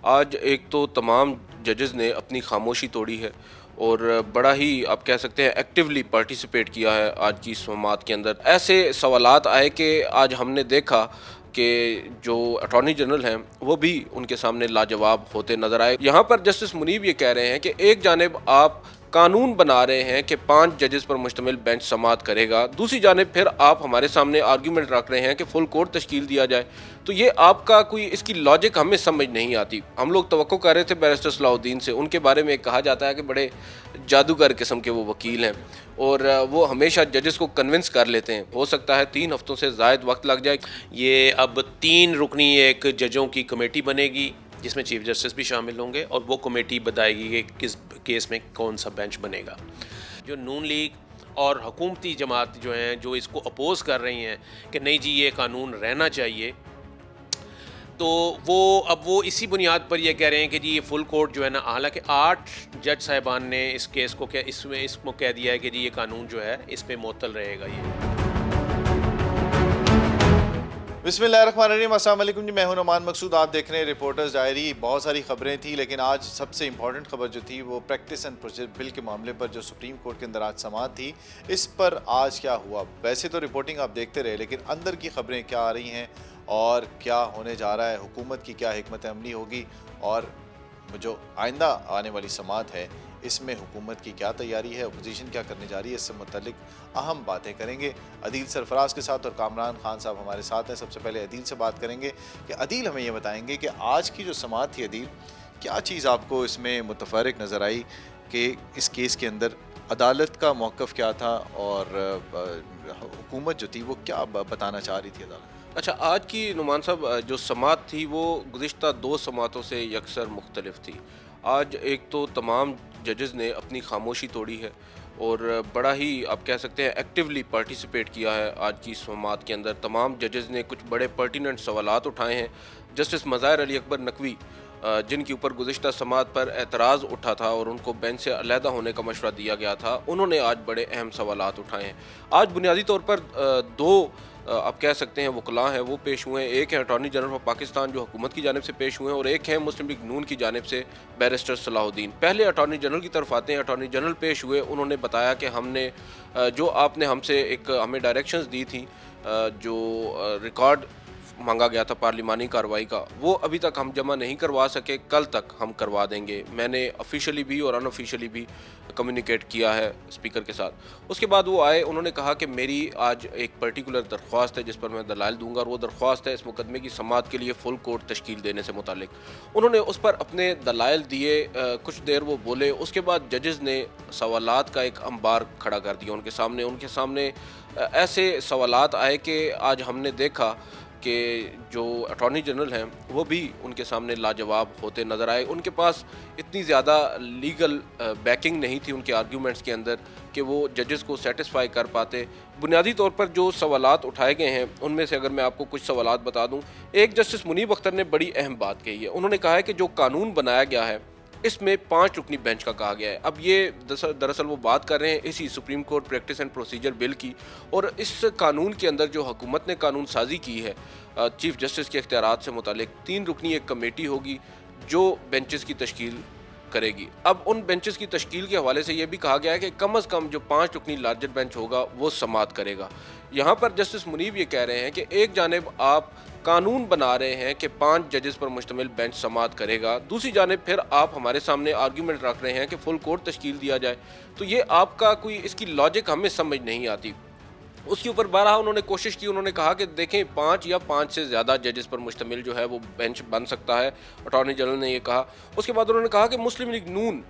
آج ایک تو تمام ججز نے اپنی خاموشی توڑی ہے اور بڑا ہی آپ کہہ سکتے ہیں ایکٹیولی پارٹیسپیٹ کیا ہے آج کی سماعت کے اندر. ایسے سوالات آئے کہ آج ہم نے دیکھا کہ جو اٹارنی جنرل ہیں وہ بھی ان کے سامنے لاجواب ہوتے نظر آئے. یہاں پر جسٹس منیب یہ کہہ رہے ہیں کہ ایک جانب آپ قانون بنا رہے ہیں کہ 5 ججز پر مشتمل بینچ سماعت کرے گا، دوسری جانب پھر آپ ہمارے سامنے آرگیومنٹ رکھ رہے ہیں کہ فل کورٹ تشکیل دیا جائے. تو یہ آپ کا کوئی اس کی لاجک ہمیں سمجھ نہیں آتی. ہم لوگ توقع کر رہے تھے بیرسٹر صلاح الدین سے، ان کے بارے میں کہا جاتا ہے کہ بڑے جادوگر قسم کے وہ وکیل ہیں اور وہ ہمیشہ ججز کو کنونس کر لیتے ہیں. ہو سکتا ہے 3 ہفتوں سے زائد وقت لگ جائے. یہ اب 3 رکنی ایک ججوں کی کمیٹی بنے گی جس میں چیف جسٹس بھی شامل ہوں گے، اور وہ کمیٹی بتائے گی کہ کس کیس میں کون سا بینچ بنے گا. جو نون لیگ اور حکومتی جماعت جو ہیں جو اس کو اپوز کر رہی ہیں کہ نہیں جی یہ قانون رہنا چاہیے، تو وہ اسی بنیاد پر یہ کہہ رہے ہیں کہ جی یہ فل کورٹ جو ہے نا، حالانکہ 8 جج صاحبان نے اس کیس کو اس کو کہہ دیا ہے کہ جی یہ قانون جو ہے اس پہ معطل رہے گا. یہ بسم اللہ الرحمن الرحیم. السلام علیکم جی، میں ہوں نعمان مقصود، آپ دیکھ رہے ہیں رپورٹرز ڈائری. بہت ساری خبریں تھیں لیکن آج سب سے امپورٹنٹ خبر جو تھی وہ پریکٹس اینڈ پروسیجر بل کے معاملے پر جو سپریم کورٹ کے اندر آج سماعت تھی، اس پر آج کیا ہوا. ویسے تو رپورٹنگ آپ دیکھتے رہے لیکن اندر کی خبریں کیا آ رہی ہیں اور کیا ہونے جا رہا ہے، حکومت کی کیا حکمت عملی ہوگی، اور جو آئندہ آنے والی سماعت ہے اس میں حکومت کی کیا تیاری ہے، اپوزیشن کیا کرنے جا رہی ہے، اس سے متعلق اہم باتیں کریں گے عدیل سرفراز کے ساتھ. اور کامران خان صاحب ہمارے ساتھ ہیں. سب سے پہلے عدیل سے بات کریں گے کہ عدیل ہمیں یہ بتائیں گے کہ آج کی جو سماعت تھی، عدیل کیا چیز آپ کو اس میں متفرق نظر آئی کہ اس کیس کے اندر عدالت کا موقف کیا تھا اور حکومت جو تھی وہ کیا بتانا چاہ رہی تھی عدالت؟ اچھا، آج کی نعمان صاحب جو سماعت تھی وہ گزشتہ 2 سماعتوں سے یکسر مختلف تھی. آج ایک تو تمام ججز نے اپنی خاموشی توڑی ہے اور بڑا ہی آپ کہہ سکتے ہیں ایکٹیولی پارٹیسپیٹ کیا ہے آج کی سماعت کے اندر. تمام ججز نے کچھ بڑے پرٹیننٹ سوالات اٹھائے ہیں. جسٹس مظاہر علی اکبر نقوی جن کے اوپر گزشتہ سماعت پر اعتراض اٹھا تھا اور ان کو بینچ سے علیحدہ ہونے کا مشورہ دیا گیا تھا، انہوں نے آج بڑے اہم سوالات اٹھائے ہیں. آج بنیادی طور پر 2 آپ کہہ سکتے ہیں وکلاء ہیں وہ پیش ہوئے ہیں. ایک ہے اٹارنی جنرل آف پاکستان جو حکومت کی جانب سے پیش ہوئے ہیں، اور ایک ہے مسلم لیگ نون کی جانب سے بیرسٹر صلاح الدین. پہلے اٹارنی جنرل کی طرف آتے ہیں. اٹارنی جنرل پیش ہوئے، انہوں نے بتایا کہ ہم نے جو آپ نے ہمیں ڈائریکشنز دی تھیں، جو ریکارڈ مانگا گیا تھا پارلیمانی کارروائی کا، وہ ابھی تک ہم جمع نہیں کروا سکے، کل تک ہم کروا دیں گے. میں نے آفیشیلی بھی اور ان آفیشیلی بھی کمیونیکیٹ کیا ہے اسپیکر کے ساتھ. اس کے بعد وہ آئے، انہوں نے کہا کہ میری آج ایک پرٹیکولر درخواست ہے جس پر میں دلائل دوں گا، اور وہ درخواست ہے اس مقدمے کی سماعت کے لیے فل کورٹ تشکیل دینے سے متعلق. انہوں نے اس پر اپنے دلائل دیے، کچھ دیر وہ بولے. اس کے بعد ججز نے سوالات کا ایک انبار کھڑا کر دیا ان کے سامنے ایسے سوالات آئے کہ آج ہم نے دیکھا کہ جو اٹارنی جنرل ہیں وہ بھی ان کے سامنے لاجواب ہوتے نظر آئے. ان کے پاس اتنی زیادہ لیگل بیکنگ نہیں تھی ان کے آرگیومنٹس کے اندر کہ وہ ججز کو سیٹسفائی کر پاتے. بنیادی طور پر جو سوالات اٹھائے گئے ہیں ان میں سے اگر میں آپ کو کچھ سوالات بتا دوں، ایک جسٹس منیب اختر نے بڑی اہم بات کہی ہے. انہوں نے کہا ہے کہ جو قانون بنایا گیا ہے اس میں 5 رکنی بینچ کا کہا گیا ہے. اب یہ دراصل وہ بات کر رہے ہیں اسی Supreme Court practice and procedure bill کی، اور اس قانون کے اندر جو حکومت نے قانون سازی کی ہے چیف جسٹس کے اختیارات سے متعلق، 3 رکنی ایک کمیٹی ہوگی جو بینچز کی تشکیل کرے گی. اب ان بینچز کی تشکیل کے حوالے سے یہ بھی کہا گیا ہے کہ کم از کم جو 5 رکنی لارجر بینچ ہوگا وہ سماعت کرے گا. یہاں پر جسٹس منیب یہ کہہ رہے ہیں کہ ایک جانب آپ قانون بنا رہے ہیں کہ 5 ججز پر مشتمل بینچ سماعت کرے گا، دوسری جانب پھر آپ ہمارے سامنے آرگیومنٹ رکھ رہے ہیں کہ فل کورٹ تشکیل دیا جائے. تو یہ آپ کا کوئی اس کی لاجک ہمیں سمجھ نہیں آتی. اس کے اوپر بارہا انہوں نے کوشش کی. انہوں نے کہا کہ دیکھیں 5 یا 5 سے زیادہ ججز پر مشتمل جو ہے وہ بینچ بن سکتا ہے. اٹارنی جنرل نے یہ کہا. اس کے بعد انہوں نے کہا کہ مسلم لیگ نون،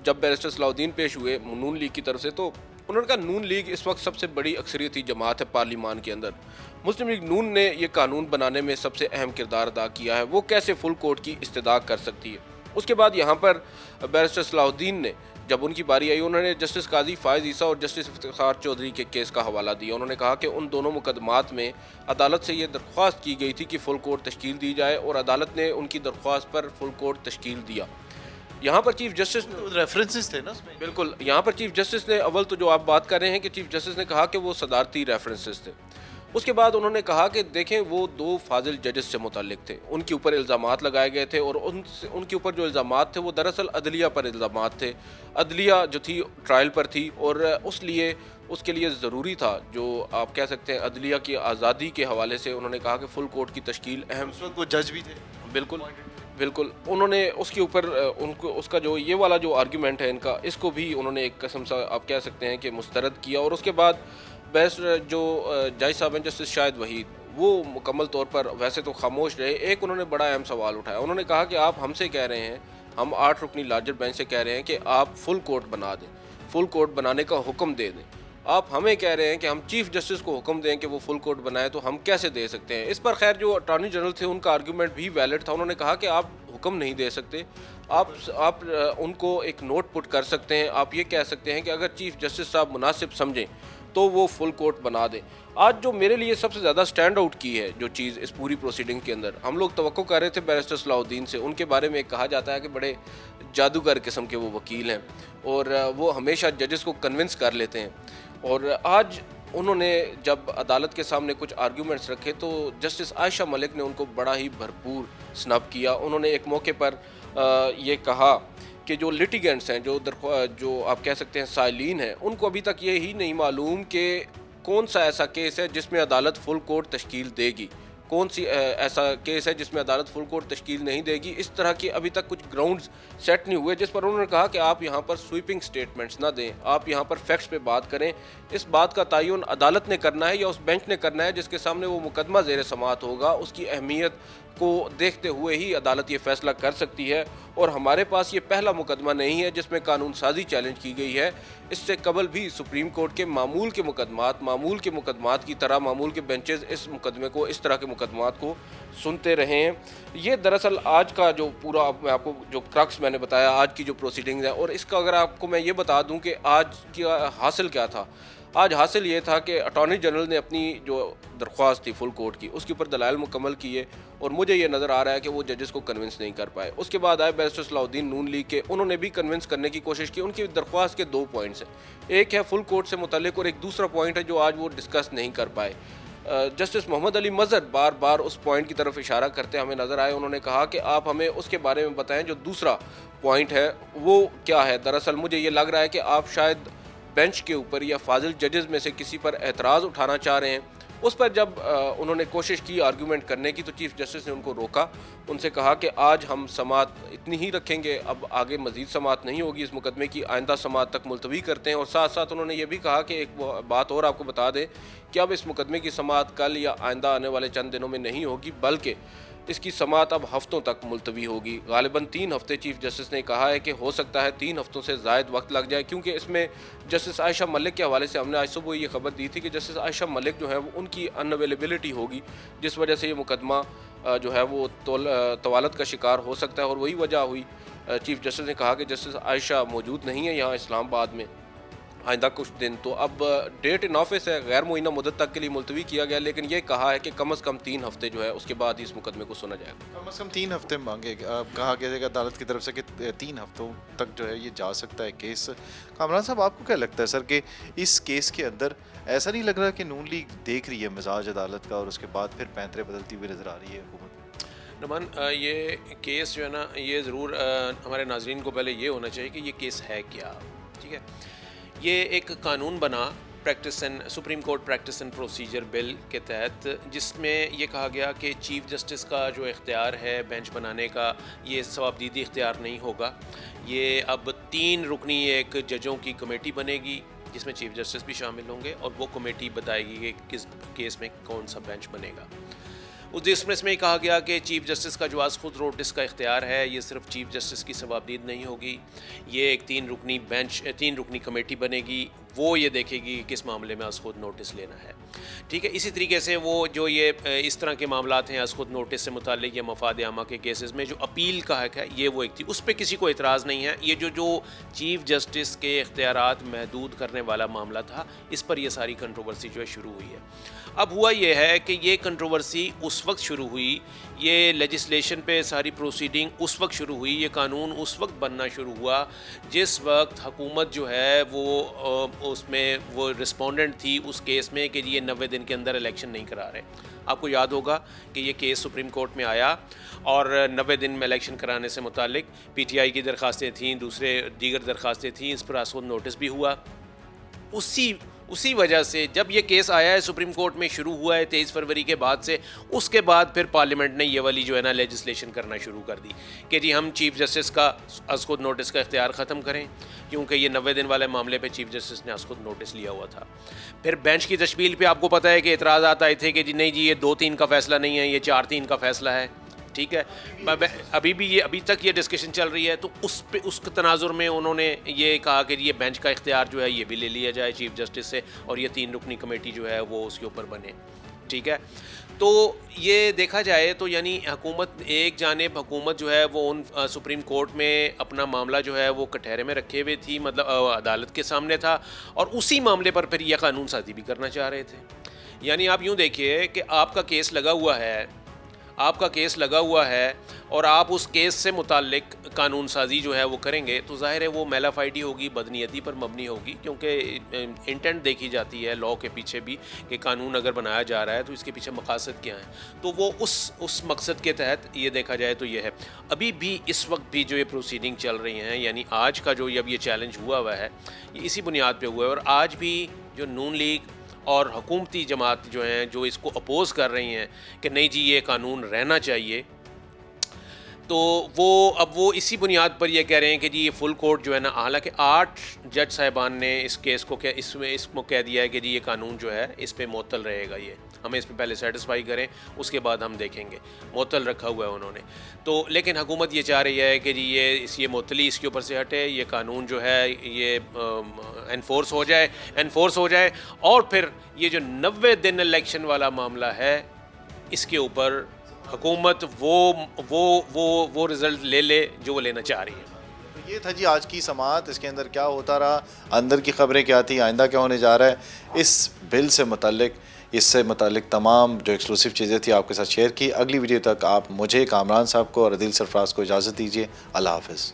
جب بیرسٹر صلاح الدین پیش ہوئے نون لیگ کی طرف سے، تو انہوں نے کہا نون لیگ اس وقت سب سے بڑی اکثریتی جماعت ہے پارلیمان کے اندر. مسلم لیگ نون نے یہ قانون بنانے میں سب سے اہم کردار ادا کیا ہے، وہ کیسے فل کورٹ کی استدعا کر سکتی ہے. اس کے بعد یہاں پر بیرسٹر صلاح الدین نے جب ان کی باری آئی، انہوں نے جسٹس قاضی فائز عیسیٰ اور جسٹس افتخار چودھری کے کیس کا حوالہ دیا. انہوں نے کہا کہ ان دونوں مقدمات میں عدالت سے یہ درخواست کی گئی تھی کہ فل کورٹ تشکیل دی جائے، اور عدالت نے ان کی درخواست پر فل کورٹ تشکیل دیا. یہاں پر چیف جسٹس ریفرنسز تھے نا اس میں؟ بالکل. یہاں پر چیف جسٹس نے اول تو جو آپ بات کر رہے ہیں کہ چیف جسٹس نے کہا کہ وہ صدارتی ریفرنسز تھے. اس کے بعد انہوں نے کہا کہ دیکھیں وہ 2 فاضل ججز سے متعلق تھے, ان کے اوپر الزامات لگائے گئے تھے, اور ان کے اوپر جو الزامات تھے وہ دراصل عدلیہ پر الزامات تھے. عدلیہ جو تھی ٹرائل پر تھی, اور اس کے لیے ضروری تھا, جو آپ کہہ سکتے ہیں عدلیہ کی آزادی کے حوالے سے انہوں نے کہا کہ فل کورٹ کی تشکیل اہم. اس وقت وہ جج بھی تھے. بالکل انہوں نے اس کے اوپر اس کا جو یہ والا جو آرگیومنٹ ہے ان کا, اس کو بھی انہوں نے ایک قسم سے آپ کہہ سکتے ہیں کہ مسترد کیا. اور اس کے بعد بیسٹ جو جج صاحب ہیں جسٹس شاہد وحید, وہ مکمل طور پر ویسے تو خاموش رہے. ایک انہوں نے بڑا اہم سوال اٹھایا, انہوں نے کہا کہ آپ ہم سے کہہ رہے ہیں, ہم 8 رکنی لارجر بینچ سے کہہ رہے ہیں کہ آپ فل کورٹ بنا دیں, فل کورٹ بنانے کا حکم دے دیں. آپ ہمیں کہہ رہے ہیں کہ ہم چیف جسٹس کو حکم دیں کہ وہ فل کورٹ بنائے, تو ہم کیسے دے سکتے ہیں. اس پر خیر جو اٹارنی جنرل تھے ان کا آرگیومنٹ بھی ویلڈ تھا. انہوں نے کہا کہ آپ حکم نہیں دے سکتے, آپ ان کو ایک نوٹ پٹ کر سکتے ہیں, آپ یہ کہہ سکتے ہیں کہ اگر چیف جسٹس صاحب مناسب سمجھیں تو وہ فل کورٹ بنا دیں. آج جو میرے لیے سب سے زیادہ سٹینڈ آؤٹ کی ہے جو چیز اس پوری پروسیڈنگ کے اندر, ہم لوگ توقع کر رہے تھے بیرسٹر صلاح الدین سے, ان کے بارے میں کہا جاتا ہے کہ بڑے جادوگر قسم کے وہ وکیل ہیں اور وہ ہمیشہ ججز کو کنونس کر لیتے ہیں. اور آج انہوں نے جب عدالت کے سامنے کچھ آرگیومنٹس رکھے تو جسٹس عائشہ ملک نے ان کو بڑا ہی بھرپور سنب کیا. انہوں نے ایک موقع پر یہ کہا کہ جو لٹیگنٹس ہیں, جو آپ کہہ سکتے ہیں سائلین ہیں, ان کو ابھی تک یہی نہیں معلوم کہ کون سا ایسا کیس ہے جس میں عدالت فل کورٹ تشکیل دے گی, کون سی ایسا کیس ہے جس میں عدالت فل کورٹ تشکیل نہیں دے گی. اس طرح کے ابھی تک کچھ گراؤنڈز سیٹ نہیں ہوئے, جس پر انہوں نے کہا کہ آپ یہاں پر سویپنگ سٹیٹمنٹس نہ دیں, آپ یہاں پر فیکٹس پہ بات کریں. اس بات کا تعین عدالت نے کرنا ہے یا اس بینچ نے کرنا ہے جس کے سامنے وہ مقدمہ زیر سماعت ہوگا. اس کی اہمیت کو دیکھتے ہوئے ہی عدالت یہ فیصلہ کر سکتی ہے. اور ہمارے پاس یہ پہلا مقدمہ نہیں ہے جس میں قانون سازی چیلنج کی گئی ہے. اس سے قبل بھی سپریم کورٹ کے معمول کے مقدمات کی طرح معمول کے بینچز اس طرح کے مقدمات کو سنتے رہے ہیں. یہ دراصل آج کا جو پورا میں آپ کو جو کرکس میں نے بتایا آج کی جو پروسیڈنگز ہے, اور اس کا اگر آپ کو میں یہ بتا دوں کہ آج کیا حاصل کیا تھا. آج حاصل یہ تھا کہ اٹارنی جنرل نے اپنی جو درخواست تھی فل کورٹ کی, اس کے اوپر دلائل مکمل کیے, اور مجھے یہ نظر آ رہا ہے کہ وہ ججز کو کنونس نہیں کر پائے. اس کے بعد آئے بیرسٹر صلاح الدین نون لیگ کے, انہوں نے بھی کنونس کرنے کی کوشش کی. ان کی درخواست کے 2 پوائنٹس ہیں, ایک ہے فل کورٹ سے متعلق اور ایک دوسرا پوائنٹ ہے جو آج وہ ڈسکس نہیں کر پائے. جسٹس محمد علی مظہر بار بار اس پوائنٹ کی طرف اشارہ کرتے ہمیں نظر آئے. انہوں نے کہا کہ آپ ہمیں اس کے بارے میں بتائیں جو دوسرا پوائنٹ ہے وہ کیا ہے. دراصل مجھے یہ لگ رہا ہے کہ آپ شاید بینچ کے اوپر یا فاضل ججز میں سے کسی پر اعتراض اٹھانا چاہ رہے ہیں. اس پر جب انہوں نے کوشش کی آرگیومنٹ کرنے کی تو چیف جسٹس نے ان کو روکا, ان سے کہا کہ آج ہم سماعت اتنی ہی رکھیں گے, اب آگے مزید سماعت نہیں ہوگی, اس مقدمے کی آئندہ سماعت تک ملتوی کرتے ہیں. اور ساتھ ساتھ انہوں نے یہ بھی کہا کہ ایک بات اور آپ کو بتا دیں کہ اب اس مقدمے کی سماعت کل یا آئندہ آنے والے چند دنوں میں نہیں ہوگی, بلکہ اس کی سماعت اب ہفتوں تک ملتوی ہوگی, غالباً 3 ہفتے. چیف جسٹس نے کہا ہے کہ ہو سکتا ہے 3 ہفتوں سے زائد وقت لگ جائے, کیونکہ اس میں جسٹس عائشہ ملک کے حوالے سے ہم نے آج صبح یہ خبر دی تھی کہ جسٹس عائشہ ملک جو ہے وہ ان کی ان اویلیبلٹی ہوگی, جس وجہ سے یہ مقدمہ جو ہے وہ طوالت کا شکار ہو سکتا ہے. اور وہی وجہ ہوئی, چیف جسٹس نے کہا کہ جسٹس عائشہ موجود نہیں ہے یہاں اسلام آباد میں آئندہ کچھ دن, تو اب ڈیٹ ان آفس ہے, غیر معینہ مدت تک کے لیے ملتوی کیا گیا, لیکن یہ کہا ہے کہ کم از کم 3 ہفتے جو ہے اس کے بعد ہی اس مقدمے کو سنا جائے گا. کم از کم 3 ہفتے مانگے کہا گیا ہے عدالت کی طرف سے کہ 3 ہفتوں تک جو ہے یہ جا سکتا ہے کیس. کامران صاحب آپ کو کیا لگتا ہے سر کہ اس کیس کے اندر ایسا نہیں لگ رہا کہ نون لیگ دیکھ رہی ہے مزاج عدالت کا اور اس کے بعد پھر پینترے بدلتی ہوئی نظر آ رہی ہے حکومت؟ نمان یہ کیس جو ہے نا, یہ ضرور ہمارے ناظرین کو پہلے یہ ہونا چاہیے کہ یہ کیس ہے کیا. ٹھیک ہے, یہ ایک قانون بنا Supreme Court practice and procedure bill کے تحت, جس میں یہ کہا گیا کہ چیف جسٹس کا جو اختیار ہے بینچ بنانے کا, یہ ثوابدیدی اختیار نہیں ہوگا. یہ اب 3 رکنی ایک ججوں کی کمیٹی بنے گی جس میں چیف جسٹس بھی شامل ہوں گے, اور وہ کمیٹی بتائے گی کہ کس کیس میں کون سا بینچ بنے گا. اس میں کہا گیا کہ چیف جسٹس کا جو از خود نوٹس کا اختیار ہے یہ صرف چیف جسٹس کی ثوابدید نہیں ہوگی, یہ ایک 3 رکنی کمیٹی بنے گی, وہ یہ دیکھے گی کس معاملے میں از خود نوٹس لینا ہے. ٹھیک ہے, اسی طریقے سے وہ جو یہ اس طرح کے معاملات ہیں از خود نوٹس سے متعلق یا مفاد عامہ کے کیسز میں جو اپیل کا حق ہے یہ وہ ایک تھی, اس پہ کسی کو اعتراض نہیں ہے. یہ جو چیف جسٹس کے اختیارات محدود کرنے والا معاملہ تھا, اس پر یہ ساری کنٹروورسی جو ہے شروع ہوئی ہے. اب ہوا یہ ہے کہ یہ کنٹروورسی اس وقت شروع ہوئی یہ لیجسلیشن پہ ساری پروسیڈنگ اس وقت شروع ہوئی, یہ قانون اس وقت بننا شروع ہوا جس وقت حکومت جو ہے وہ اس میں وہ رسپونڈنٹ تھی اس کیس میں کہ یہ 90 دن کے اندر الیکشن نہیں کرا رہے. آپ کو یاد ہوگا کہ یہ کیس سپریم کورٹ میں آیا اور 90 دن میں الیکشن کرانے سے متعلق پی ٹی آئی کی درخواستیں تھیں, دیگر درخواستیں تھیں, اس پر آسود نوٹس بھی ہوا. اسی وجہ سے جب یہ کیس آیا ہے سپریم کورٹ میں شروع ہوا ہے 23 فروری کے بعد سے, اس کے بعد پھر پارلیمنٹ نے یہ والی جو ہے نا لیجسلیشن کرنا شروع کر دی کہ جی ہم چیف جسٹس کا از خود نوٹس کا اختیار ختم کریں, کیونکہ یہ 90 دن والے معاملے پہ چیف جسٹس نے از خود نوٹس لیا ہوا تھا. پھر بینچ کی تشکیل پہ آپ کو پتہ ہے کہ اعتراضات آئے تھے کہ جی نہیں جی یہ 2-3 کا فیصلہ نہیں ہے, یہ 4-3 کا فیصلہ ہے. ٹھیک ہے, ابھی تک یہ ڈسکشن چل رہی ہے, تو اس تناظر میں انہوں نے یہ کہا کہ یہ بینچ کا اختیار جو ہے یہ بھی لے لیا جائے چیف جسٹس سے, اور یہ 3 رکنی کمیٹی جو ہے وہ اس کے اوپر بنے. ٹھیک ہے, تو یہ دیکھا جائے تو یعنی حکومت ایک جانب حکومت جو ہے وہ ان سپریم کورٹ میں اپنا معاملہ جو ہے وہ کٹہرے میں رکھے ہوئے تھی, مطلب عدالت کے سامنے تھا, اور اسی معاملے پر پھر یہ قانون سازی بھی کرنا چاہ رہے تھے. یعنی آپ یوں دیکھیے کہ آپ کا کیس لگا ہوا ہے اور آپ اس کیس سے متعلق قانون سازی جو ہے وہ کریں گے, تو ظاہر ہے وہ میلا فائڈی ہوگی, بدنیتی پر مبنی ہوگی, کیونکہ انٹینٹ دیکھی جاتی ہے لاء کے پیچھے بھی کہ قانون اگر بنایا جا رہا ہے تو اس کے پیچھے مقاصد کیا ہیں, تو وہ اس مقصد کے تحت یہ دیکھا جائے تو یہ ہے. ابھی بھی اس وقت بھی جو یہ پروسیڈنگ چل رہی ہیں, یعنی آج کا جو اب یہ چیلنج ہوا ہے یہ اسی بنیاد پہ ہوا ہے, اور آج بھی جو نون لیگ اور حکومتی جماعت جو ہیں جو اس کو اپوز کر رہی ہیں کہ نہیں جی یہ قانون رہنا چاہیے, تو وہ اسی بنیاد پر یہ کہہ رہے ہیں کہ جی یہ فل کورٹ جو ہے نا, حالانکہ 8 جج صاحبان نے اس کیس کو اس کو کہہ دیا ہے کہ جی یہ قانون جو ہے اس پہ معطل رہے گا, یہ ہمیں اس پہ پہلے سیٹسفائی کریں اس کے بعد ہم دیکھیں گے, معطل رکھا ہوا ہے انہوں نے. تو لیکن حکومت یہ چاہ رہی ہے کہ جی یہ معطلی اس کے اوپر سے ہٹے, یہ قانون جو ہے یہ انفورس ہو جائے, اور پھر یہ جو 90 دن الیکشن والا معاملہ ہے اس کے اوپر حکومت وہ رزلٹ لے جو وہ لینا چاہ رہی ہے. یہ تھا جی آج کی سماعت, اس کے اندر کیا ہوتا رہا, اندر کی خبریں کیا تھی, آئندہ کیا ہونے جا رہا ہے, اس بل سے متعلق تمام جو ایکسکلوسیو چیزیں تھی آپ کے ساتھ شیئر کی. اگلی ویڈیو تک آپ مجھے, کامران صاحب کو اور عدیل سرفراز کو اجازت دیجیے. اللہ حافظ.